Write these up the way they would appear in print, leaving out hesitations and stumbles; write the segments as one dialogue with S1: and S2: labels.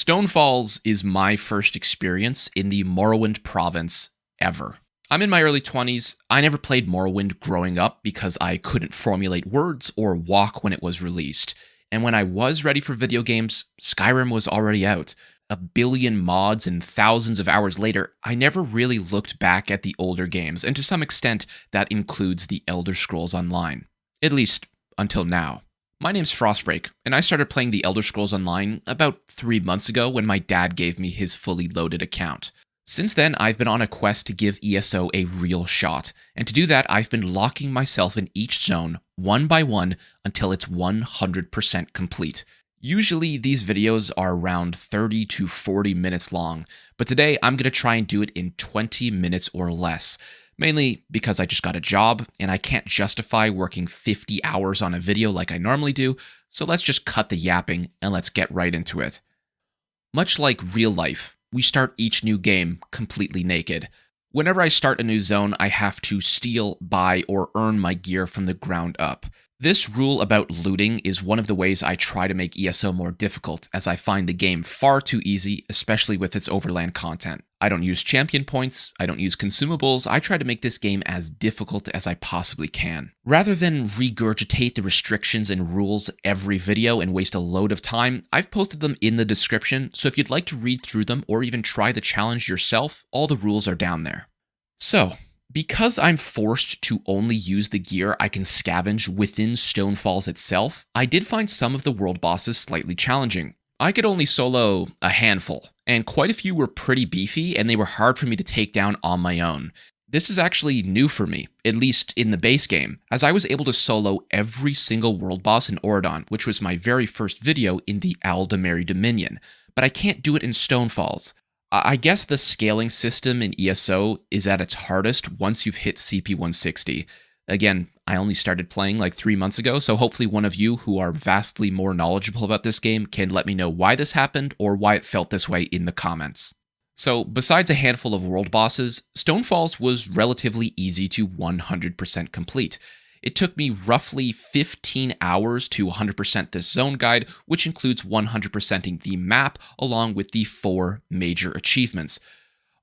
S1: Stonefalls is my first experience in the Morrowind Province ever. I'm in my early 20s. I never played Morrowind growing up because I couldn't formulate words or walk when it was released. And when I was ready for video games, Skyrim was already out. A billion mods and thousands of hours later, I never really looked back at the older games, and to some extent, that includes the Elder Scrolls Online. At least, until now. My name's Frostbreak, and I started playing the Elder Scrolls Online about 3 months ago when my dad gave me his fully loaded account. Since then, I've been on a quest to give ESO a real shot, and to do that, I've been locking myself in each zone, one by one, until it's 100% complete. Usually, these videos are around 30 to 40 minutes long, but today I'm going to try and do it in 20 minutes or less. Mainly because I just got a job, and I can't justify working 50 hours on a video like I normally do, so let's just cut the yapping and let's get right into it. Much like real life, we start each new game completely naked. Whenever I start a new zone, I have to steal, buy, or earn my gear from the ground up. This rule about looting is one of the ways I try to make ESO more difficult, as I find the game far too easy, especially with its overland content. I don't use champion points, I don't use consumables, I try to make this game as difficult as I possibly can. Rather than regurgitate the restrictions and rules every video and waste a load of time, I've posted them in the description, so if you'd like to read through them or even try the challenge yourself, all the rules are down there. So, because I'm forced to only use the gear I can scavenge within Stonefalls itself, I did find some of the world bosses slightly challenging. I could only solo a handful, and quite a few were pretty beefy and they were hard for me to take down on my own. This is actually new for me, at least in the base game, as I was able to solo every single world boss in Auradon, which was my very first video in the Aldemary Dominion, but I can't do it in Stonefalls. I guess the scaling system in ESO is at its hardest once you've hit CP 160. Again, I only started playing like 3 months ago, so hopefully one of you who are vastly more knowledgeable about this game can let me know why this happened or why it felt this way in the comments. So, besides a handful of world bosses, Stonefalls was relatively easy to 100% complete. It took me roughly 15 hours to 100% this zone guide, which includes 100%ing the map along with the 4 major achievements.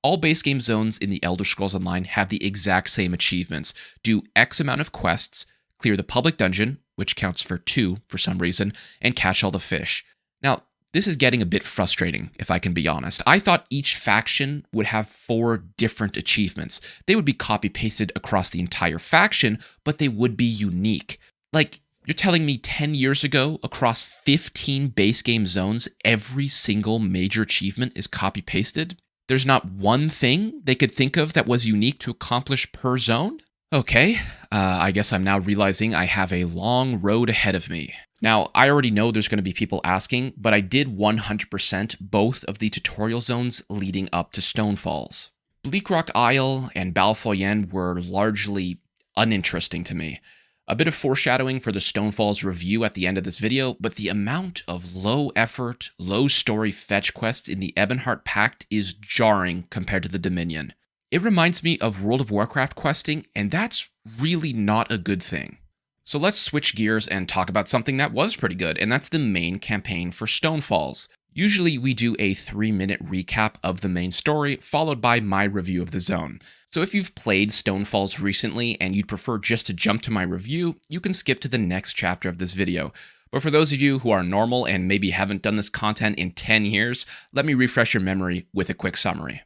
S1: All base game zones in the Elder Scrolls Online have the exact same achievements. Do X amount of quests, clear the public dungeon, which counts for 2 for some reason, and catch all the fish. Now, this is getting a bit frustrating, if I can be honest. I thought each faction would have 4 different achievements. They would be copy-pasted across the entire faction, but they would be unique. Like, you're telling me 10 years ago, across 15 base game zones, every single major achievement is copy-pasted? There's not one thing they could think of that was unique to accomplish per zone? Okay, I guess I'm now realizing I have a long road ahead of me. Now, I already know there's going to be people asking, but I did 100% both of the tutorial zones leading up to Stonefalls. Bleakrock Isle and Balfoyen were largely uninteresting to me. A bit of foreshadowing for the Stonefalls review at the end of this video, but the amount of low-effort, low-story fetch quests in the Ebonheart Pact is jarring compared to the Dominion. It reminds me of World of Warcraft questing, and that's really not a good thing. So let's switch gears and talk about something that was pretty good, and that's the main campaign for Stonefalls. Usually we do a 3-minute recap of the main story, followed by my review of the zone. So if you've played Stonefalls recently and you'd prefer just to jump to my review, you can skip to the next chapter of this video. But for those of you who are normal and maybe haven't done this content in 10 years, let me refresh your memory with a quick summary.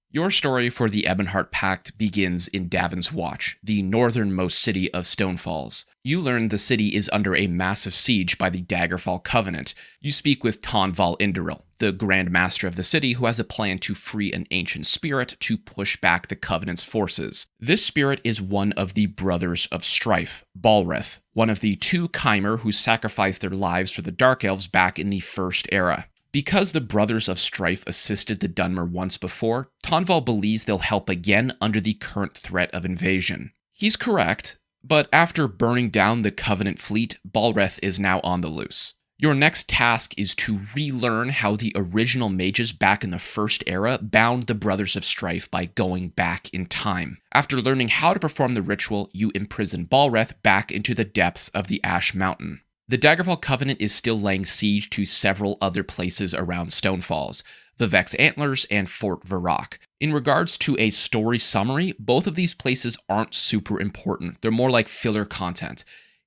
S1: Your story for the Ebonheart Pact begins in Davin's Watch, the northernmost city of Stonefalls. You learn the city is under a massive siege by the Daggerfall Covenant. You speak with Tonval Indoril, the Grand Master of the city, who has a plan to free an ancient spirit to push back the Covenant's forces. This spirit is one of the Brothers of Strife, Balreth, one of the 2 Chimer who sacrificed their lives for the Dark Elves back in the First Era. Because the Brothers of Strife assisted the Dunmer once before, Tonval believes they'll help again under the current threat of invasion. He's correct, but after burning down the Covenant fleet, Balreth is now on the loose. Your next task is to relearn how the original mages back in the First Era bound the Brothers of Strife by going back in time. After learning how to perform the ritual, you imprison Balreth back into the depths of the Ash Mountain. The Daggerfall Covenant is still laying siege to several other places around Stonefalls, Vivek's Antlers and Fort Varrock. In regards to a story summary, both of these places aren't super important. They're more like filler content.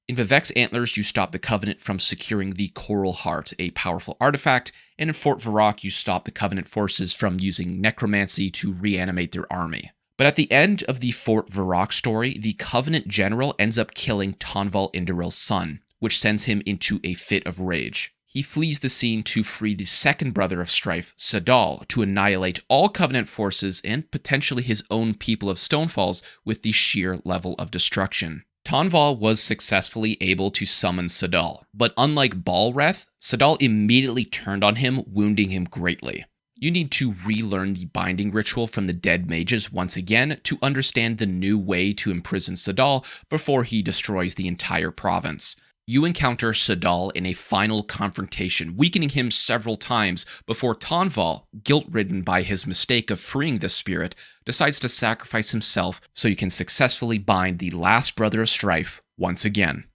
S1: In Vivek's Antlers, you stop the Covenant from securing the Coral Heart, a powerful artifact, and in Fort Varrock, you stop the Covenant forces from using necromancy to reanimate their army. But at the end of the Fort Varrock story, the Covenant general ends up killing Tonval Indaril's son, which sends him into a fit of rage. He flees the scene to free the second brother of Strife, Sadal, to annihilate all Covenant forces and potentially his own people of Stonefalls with the sheer level of destruction. Tonval was successfully able to summon Sadal, but unlike Balreth, Sadal immediately turned on him, wounding him greatly. You need to relearn the binding ritual from the dead mages once again to understand the new way to imprison Sadal before he destroys the entire province. You encounter Sadal in a final confrontation, weakening him several times before Tonval, guilt-ridden by his mistake of freeing the spirit, decides to sacrifice himself so you can successfully bind the last brother of Strife once again.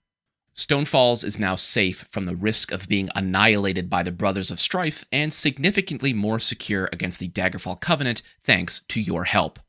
S1: Stonefalls is now safe from the risk of being annihilated by the Brothers of Strife and significantly more secure against the Daggerfall Covenant thanks to your help.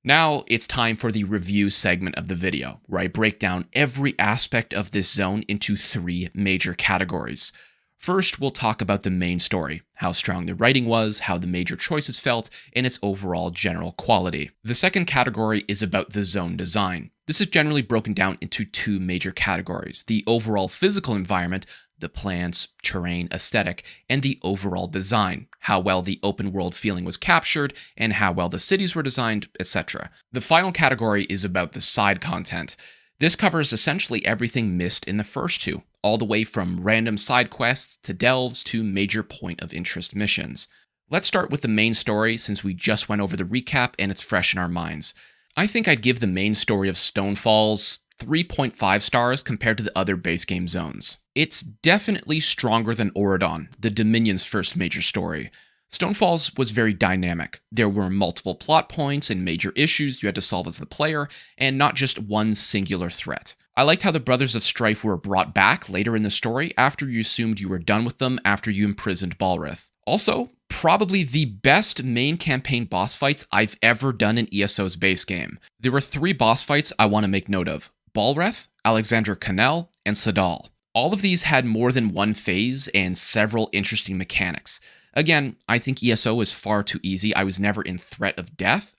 S1: Now it's time for the review segment of the video, where I break down every aspect of this zone into 3 major categories. First, we'll talk about the main story, how strong the writing was, how the major choices felt, and its overall general quality. The second category is about the zone design. This is generally broken down into 2 major categories: the overall physical environment, the plants, terrain, aesthetic, and the overall design, how well the open world feeling was captured, and how well the cities were designed, etc. The final category is about the side content. This covers essentially everything missed in the first 2, all the way from random side quests to delves to major point of interest missions. Let's start with the main story since we just went over the recap and it's fresh in our minds. I think I'd give the main story of Stonefalls 3.5 stars compared to the other base game zones. It's definitely stronger than Auradon, the Dominion's first major story. Stonefalls was very dynamic. There were multiple plot points and major issues you had to solve as the player, and not just one singular threat. I liked how the Brothers of Strife were brought back later in the story after you assumed you were done with them after you imprisoned Balrith. Also, probably the best main campaign boss fights I've ever done in ESO's base game. There were 3 boss fights I want to make note of: Balreth, Alexandra Cannell, and Sadal. All of these had more than one phase and several interesting mechanics. Again, I think ESO is far too easy. I was never in threat of death.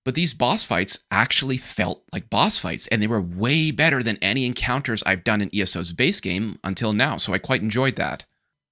S1: But these boss fights actually felt like boss fights, and they were way better than any encounters I've done in ESO's base game until now, so I quite enjoyed that.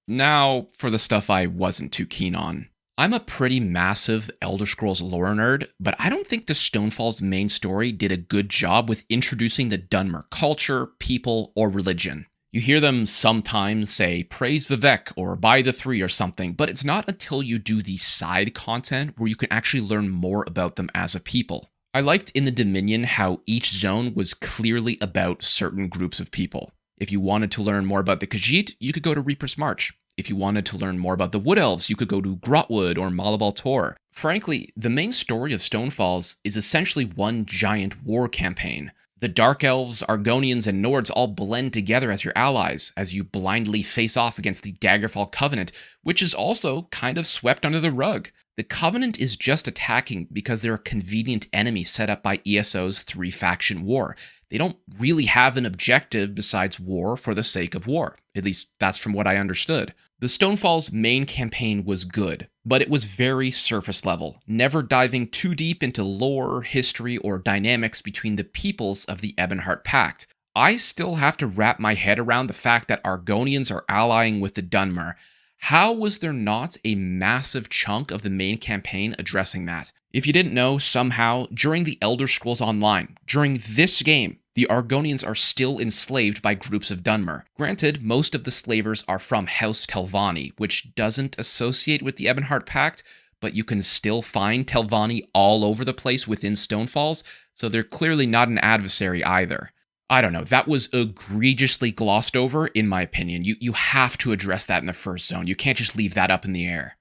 S1: Now, for the stuff I wasn't too keen on. I'm a pretty massive Elder Scrolls lore nerd, but I don't think the Stonefalls main story did a good job with introducing the Dunmer culture, people, or religion. You hear them sometimes say, praise Vivek, or buy the 3 or something, but it's not until you do the side content where you can actually learn more about them as a people. I liked in the Dominion how each zone was clearly about certain groups of people. If you wanted to learn more about the Khajiit, you could go to Reaper's March. If you wanted to learn more about the Wood Elves, you could go to Grotwood or Malabal Tor. Frankly, the main story of Stonefalls is essentially one giant war campaign. The Dark Elves, Argonians, and Nords all blend together as your allies, as you blindly face off against the Daggerfall Covenant, which is also kind of swept under the rug. The Covenant is just attacking because they're a convenient enemy set up by ESO's 3-faction war. They don't really have an objective besides war for the sake of war. At least that's from what I understood. The Stonefalls main campaign was good, but it was very surface level, never diving too deep into lore, history, or dynamics between the peoples of the Ebonheart Pact. I still have to wrap my head around the fact that Argonians are allying with the Dunmer. How was there not a massive chunk of the main campaign addressing that? If you didn't know, somehow, during the Elder Scrolls Online, during this game, the Argonians are still enslaved by groups of Dunmer. Granted, most of the slavers are from House Telvanni, which doesn't associate with the Ebonheart Pact, but you can still find Telvanni all over the place within Stonefalls, so they're clearly not an adversary either. I don't know, that was egregiously glossed over, in my opinion. You have to address that in the first zone. You can't just leave that up in the air.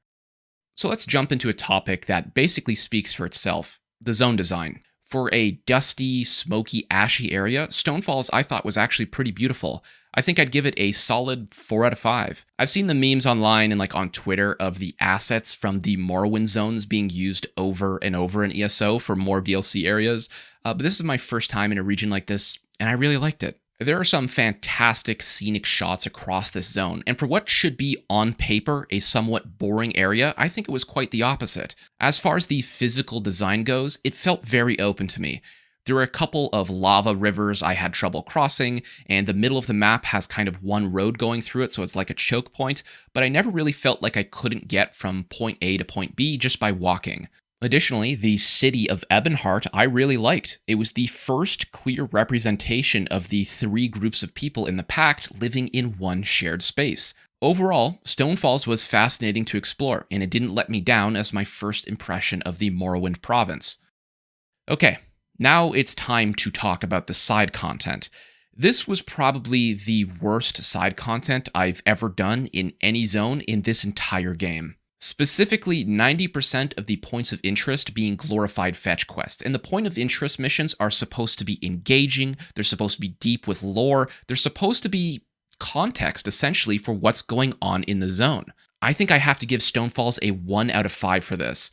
S1: So let's jump into a topic that basically speaks for itself: the zone design. For a dusty, smoky, ashy area, Stonefalls I thought was actually pretty beautiful. I think I'd give it a solid 4 out of 5. I've seen the memes online and on Twitter of the assets from the Morrowind zones being used over and over in ESO for more DLC areas, but this is my first time in a region like this, and I really liked it. There are some fantastic scenic shots across this zone, and for what should be, on paper, a somewhat boring area, I think it was quite the opposite. As far as the physical design goes, it felt very open to me. There were a couple of lava rivers I had trouble crossing, and the middle of the map has kind of one road going through it, so it's like a choke point, but I never really felt like I couldn't get from point A to point B just by walking. Additionally, the city of Ebonheart I really liked. It was the first clear representation of the 3 groups of people in the Pact living in one shared space. Overall, Stonefalls was fascinating to explore, and it didn't let me down as my first impression of the Morrowind Province. Okay, now it's time to talk about the side content. This was probably the worst side content I've ever done in any zone in this entire game. Specifically, 90% of the points of interest being glorified fetch quests, and the point of interest missions are supposed to be engaging, they're supposed to be deep with lore, they're supposed to be context, essentially, for what's going on in the zone. I think I have to give Stonefalls a 1 out of 5 for this.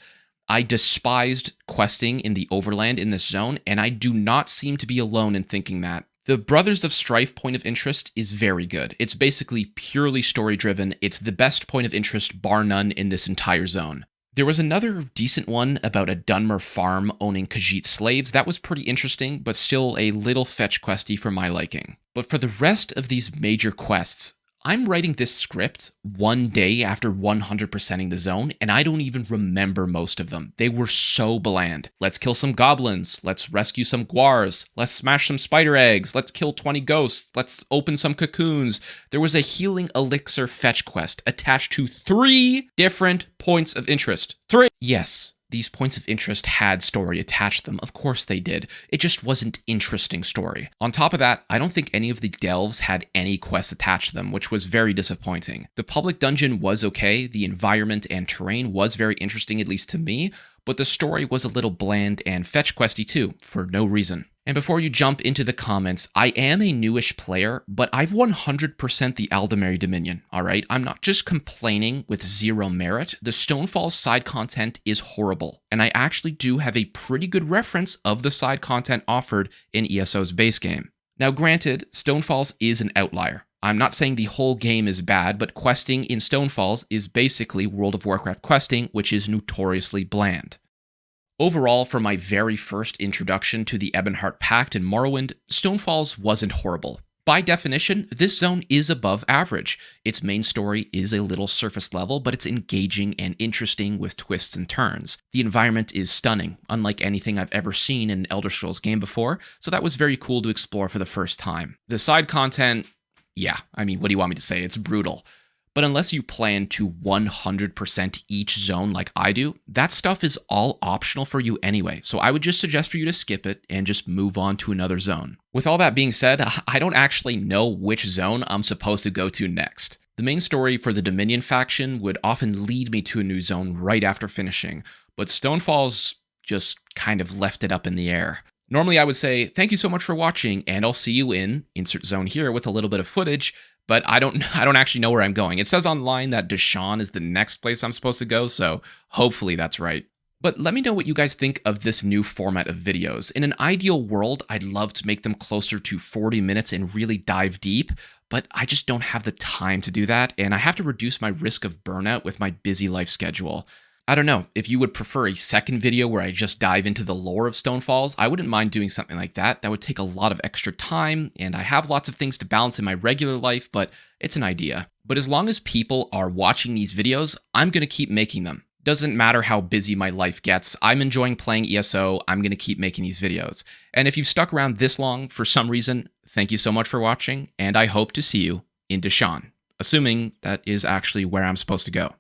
S1: I despised questing in the Overland in this zone, and I do not seem to be alone in thinking that. The Brothers of Strife point of interest is very good. It's basically purely story-driven. It's the best point of interest, bar none, in this entire zone. There was another decent one about a Dunmer farm owning Khajiit slaves. That was pretty interesting, but still a little fetch questy for my liking. But for the rest of these major quests, I'm writing this script one day after 100%ing the zone, and I don't even remember most of them. They were so bland. Let's kill some goblins. Let's rescue some guars. Let's smash some spider eggs. Let's kill 20 ghosts. Let's open some cocoons. There was a healing elixir fetch quest attached to 3 different points of interest. 3! Yes. These points of interest had story attached to them. Of course they did. It just wasn't interesting story. On top of that, I don't think any of the delves had any quests attached to them, which was very disappointing. The public dungeon was okay, the environment and terrain was very interesting, at least to me, but the story was a little bland and fetch questy too, for no reason. And before you jump into the comments, I am a newish player, but I've 100% the Aldemary Dominion, alright? I'm not just complaining with 0 merit. The Stonefalls side content is horrible, and I actually do have a pretty good reference of the side content offered in ESO's base game. Now granted, Stonefalls is an outlier. I'm not saying the whole game is bad, but questing in Stonefalls is basically World of Warcraft questing, which is notoriously bland. Overall, for my very first introduction to the Ebonheart Pact in Morrowind, Stonefalls wasn't horrible. By definition, this zone is above average. Its main story is a little surface level, but it's engaging and interesting with twists and turns. The environment is stunning, unlike anything I've ever seen in an Elder Scrolls game before, so that was very cool to explore for the first time. The side content, yeah, I mean, what do you want me to say? It's brutal. But unless you plan to 100% each zone like I do, that stuff is all optional for you anyway, so I would just suggest for you to skip it and just move on to another zone. With all that being said, I don't actually know which zone I'm supposed to go to next. The main story for the Dominion faction would often lead me to a new zone right after finishing, but Stonefalls just kind of left it up in the air. Normally I would say, thank you so much for watching, and I'll see you in insert zone here with a little bit of footage, but I don't actually know where I'm going. It says online that Deshaun is the next place I'm supposed to go, so hopefully that's right. But let me know what you guys think of this new format of videos. In an ideal world, I'd love to make them closer to 40 minutes and really dive deep, but I just don't have the time to do that, and I have to reduce my risk of burnout with my busy life schedule. I don't know, if you would prefer a second video where I just dive into the lore of Stonefalls, I wouldn't mind doing something like that. That would take a lot of extra time, and I have lots of things to balance in my regular life, but it's an idea. But as long as people are watching these videos, I'm going to keep making them. Doesn't matter how busy my life gets, I'm enjoying playing ESO, I'm going to keep making these videos. And if you've stuck around this long for some reason, thank you so much for watching, and I hope to see you in Deshaun, assuming that is actually where I'm supposed to go.